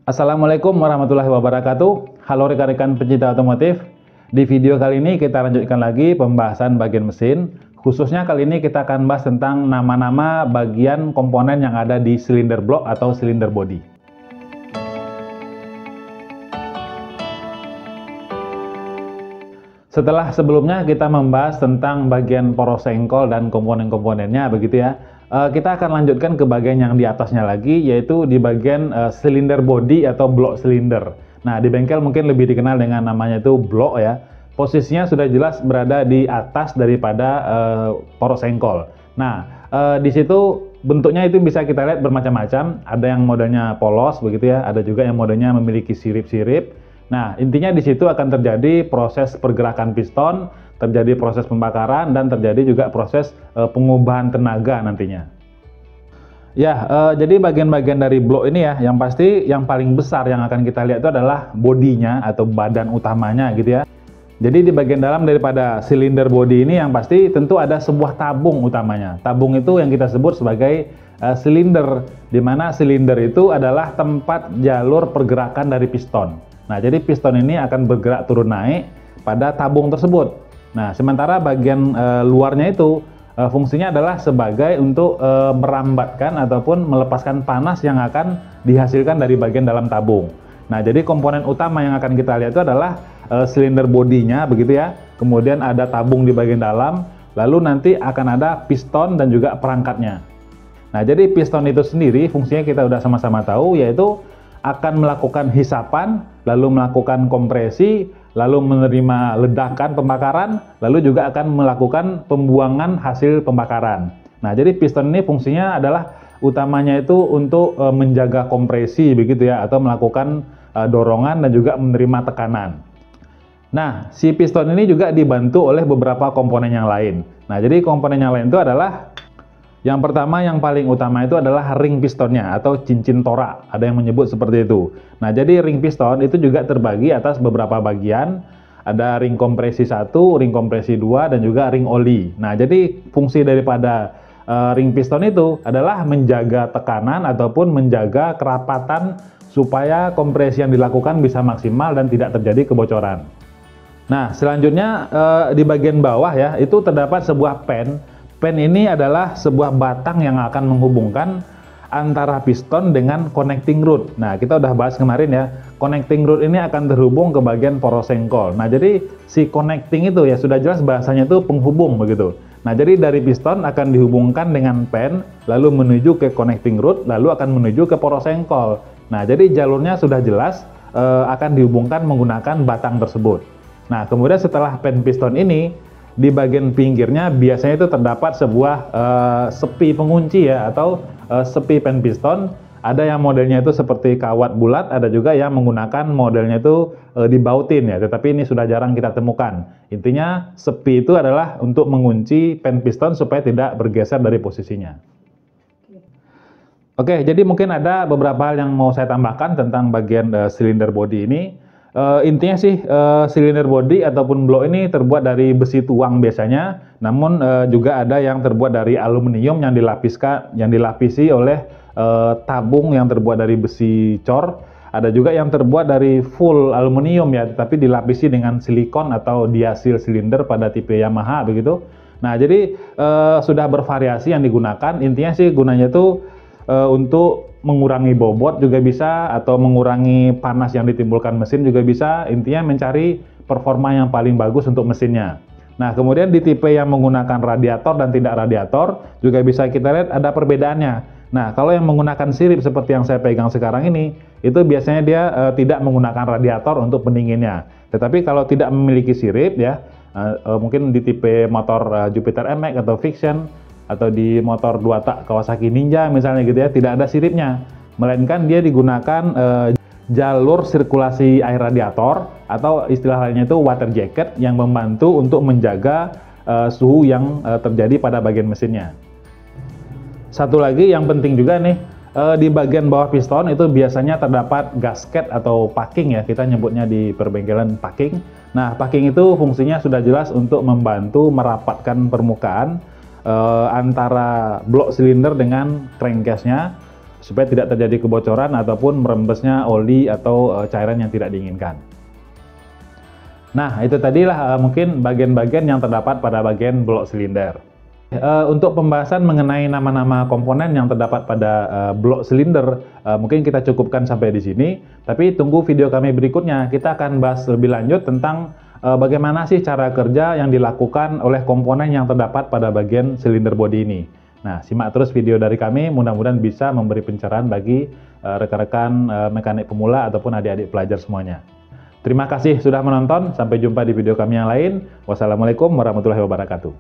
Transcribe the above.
Assalamualaikum warahmatullahi wabarakatuh. Halo rekan-rekan pencinta otomotif. Di video kali ini kita lanjutkan lagi pembahasan bagian mesin. Khususnya kali ini kita akan bahas tentang nama-nama bagian komponen yang ada di silinder blok atau silinder body. Setelah sebelumnya kita membahas tentang bagian poros engkol dan komponen-komponennya begitu ya. Kita akan lanjutkan ke bagian yang di atasnya lagi, yaitu di bagian silinder body atau blok silinder. Nah, di bengkel mungkin lebih dikenal dengan namanya itu blok ya. Posisinya sudah jelas berada di atas daripada poros engkol. Nah, di situ bentuknya itu bisa kita lihat bermacam-macam. Ada yang modelnya polos begitu ya, ada juga yang modelnya memiliki sirip-sirip. Nah, intinya di situ akan terjadi proses pergerakan piston, terjadi proses pembakaran, dan terjadi juga proses pengubahan tenaga nantinya. Ya, jadi bagian-bagian dari blok ini ya, yang pasti yang paling besar yang akan kita lihat itu adalah bodinya atau badan utamanya gitu ya. Jadi di bagian dalam daripada silinder body ini yang pasti tentu ada sebuah tabung utamanya. Tabung itu yang kita sebut sebagai silinder, di mana silinder itu adalah tempat jalur pergerakan dari piston. Nah, jadi piston ini akan bergerak turun naik pada tabung tersebut. Nah, sementara bagian luarnya itu fungsinya adalah sebagai untuk merambatkan ataupun melepaskan panas yang akan dihasilkan dari bagian dalam tabung. Nah, jadi komponen utama yang akan kita lihat itu adalah silinder bodinya begitu ya. Kemudian ada tabung di bagian dalam, lalu nanti akan ada piston dan juga perangkatnya. Nah, jadi piston itu sendiri fungsinya kita udah sama-sama tahu, yaitu akan melakukan hisapan, lalu melakukan kompresi, lalu menerima ledakan pembakaran, lalu juga akan melakukan pembuangan hasil pembakaran. Nah, jadi piston ini fungsinya adalah utamanya itu untuk menjaga kompresi begitu ya, atau melakukan dorongan dan juga menerima tekanan. Nah, si piston ini juga dibantu oleh beberapa komponen yang lain. Nah, jadi komponen yang lain itu adalah yang pertama, yang paling utama itu adalah ring pistonnya atau cincin torak. Ada yang menyebut seperti itu. Nah, jadi ring piston itu juga terbagi atas beberapa bagian. Ada ring kompresi 1, ring kompresi 2, dan juga ring oli. Nah, jadi fungsi daripada ring piston itu adalah menjaga tekanan ataupun menjaga kerapatan supaya kompresi yang dilakukan bisa maksimal dan tidak terjadi kebocoran. Nah, selanjutnya di bagian bawah ya, itu terdapat sebuah pen. Pen ini adalah sebuah batang yang akan menghubungkan antara piston dengan connecting rod. Nah, kita udah bahas kemarin ya, connecting rod ini akan terhubung ke bagian poros engkol. Nah, jadi si connecting itu ya sudah jelas bahasanya itu penghubung begitu. Nah, jadi dari piston akan dihubungkan dengan pen, lalu menuju ke connecting rod, lalu akan menuju ke poros engkol. Nah, jadi jalurnya sudah jelas akan dihubungkan menggunakan batang tersebut. Nah, kemudian setelah pen piston ini, di bagian pinggirnya biasanya itu terdapat sebuah sepi pengunci ya, atau sepi pen piston. Ada yang modelnya itu seperti kawat bulat, ada juga yang menggunakan modelnya itu dibautin ya, tetapi ini sudah jarang kita temukan. Intinya sepi itu adalah untuk mengunci pen piston supaya tidak bergeser dari posisinya. Oke, jadi mungkin ada beberapa hal yang mau saya tambahkan tentang bagian silinder body ini. Intinya sih silinder body ataupun blok ini terbuat dari besi tuang biasanya, namun juga ada yang terbuat dari aluminium yang dilapisi oleh tabung yang terbuat dari besi cor. Ada juga yang terbuat dari full aluminium ya, tapi dilapisi dengan silikon atau diasil silinder pada tipe Yamaha begitu. Nah, jadi sudah bervariasi yang digunakan. Intinya sih gunanya itu untuk mengurangi bobot juga bisa, atau mengurangi panas yang ditimbulkan mesin juga bisa. Intinya mencari performa yang paling bagus untuk mesinnya. Nah, kemudian di tipe yang menggunakan radiator dan tidak radiator juga bisa kita lihat ada perbedaannya. Nah, kalau yang menggunakan sirip seperti yang saya pegang sekarang ini, itu biasanya dia tidak menggunakan radiator untuk pendinginnya. Tetapi kalau tidak memiliki sirip ya, mungkin di tipe motor Jupiter MX atau Fiction, atau di motor 2 tak Kawasaki Ninja misalnya gitu ya, tidak ada siripnya, melainkan dia digunakan jalur sirkulasi air radiator, atau istilah lainnya itu water jacket, yang membantu untuk menjaga suhu yang terjadi pada bagian mesinnya. Satu lagi yang penting juga nih, di bagian bawah piston itu biasanya terdapat gasket atau packing ya, kita nyebutnya di perbengkelan packing. Nah, packing itu fungsinya sudah jelas untuk membantu merapatkan permukaan antara blok silinder dengan crankcase-nya. supaya tidak terjadi kebocoran ataupun merembesnya oli atau cairan yang tidak diinginkan. Nah, itu tadilah mungkin bagian-bagian yang terdapat pada bagian blok silinder. Untuk pembahasan mengenai nama-nama komponen yang terdapat pada blok silinder, mungkin kita cukupkan sampai di sini. Tapi tunggu video kami berikutnya, kita akan bahas lebih lanjut tentang bagaimana sih cara kerja yang dilakukan oleh komponen yang terdapat pada bagian silinder bodi ini. Nah, simak terus video dari kami, mudah-mudahan bisa memberi pencerahan bagi rekan-rekan mekanik pemula ataupun adik-adik pelajar semuanya. Terima kasih sudah menonton, sampai jumpa di video kami yang lain. Wassalamualaikum warahmatullahi wabarakatuh.